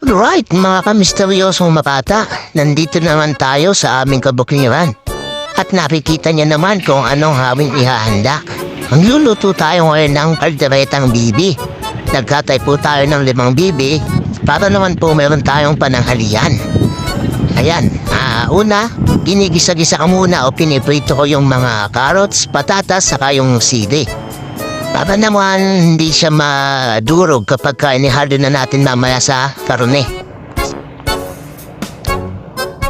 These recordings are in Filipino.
Alright, mga kamisteryosong mabata, nandito naman tayo sa aming kabukliran. At nakikita niya naman kung anong hawing ihahanda. Magluluto tayo ngayon ng kalderetang bibi. Nagkatay po tayo ng 5 bibi para naman po meron tayong pananghalian. Ayan, una, ginigisa-gisa ka muna o piniprito ko yung mga carrots, patatas, saka yung sili. Para naman hindi siya madurog kapag inihalo na natin mamaya sa karne.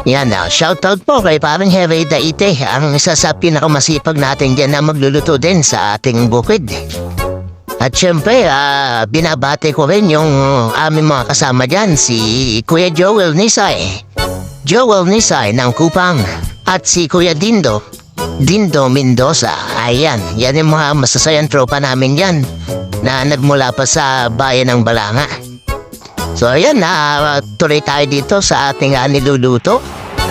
Yan na, shoutout po kay parang Herey Daite, ang isa sa pinakamasipag natin dyan na magluluto din sa ating bukid. At syempre, binabati ko rin yung aming mga kasama dyan, si Kuya Joel Nisay. Joel Nisay ng Kupang at si Kuya Dindo Mendoza. Ayan, yan yung mga masasayang tropa namin yan na nagmula pa sa bayan ng Balanga. So ayan, tuloy tayo dito sa ating niluluto.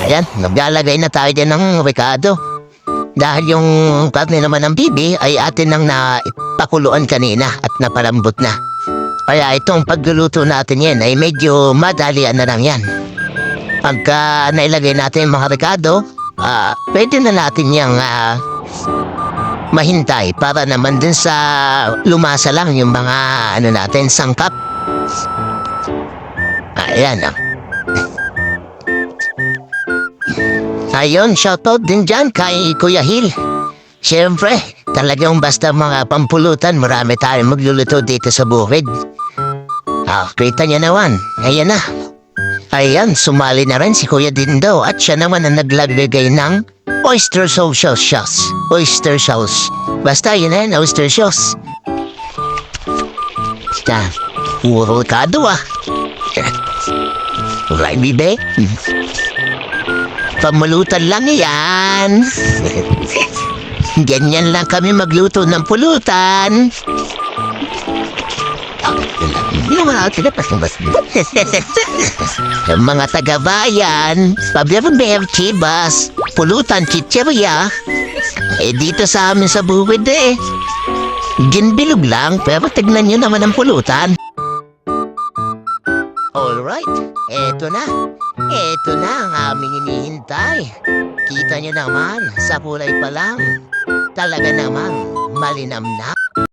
Ayan, naglalagay na tayo dyan ng rekado. Dahil yung karne naman ng bibi ay atin nang napakuluan kanina at napalambot na. Kaya itong pagluluto natin yan ay medyo madalian na lang yan. Pagka nailagay natin yung mga rekado, pwede na natin yung mahintay para naman din sa lumasa lang yung mga natin, sangkap. Ayan. Ayun, shoutout din dyan kay Kuya Hill. Siyempre, talagang basta mga pampulutan, marami tayong magluluto dito sa bukid. Kita niya naman, ayan na. Ayan, sumali na rin si Kuya Dindo at siya naman ang naglagay ng oyster sauce. Oyster sauce. Basta yun na yun, oyster sauce. Puro kado Right, bibe? Pamulutan lang yan. Ganyan lang kami magluto ng pulutan. Mga taga-bayan, pabiyang chibas, pulutan chicherya. Dito sa amin sa bukid ginbilog lang, pero tignan nyo naman ang pulutan. Alright, eto na. Eto na ang aming hinihintay. Kita nyo naman, sa kulay pa lang. Talaga namang malinamnam.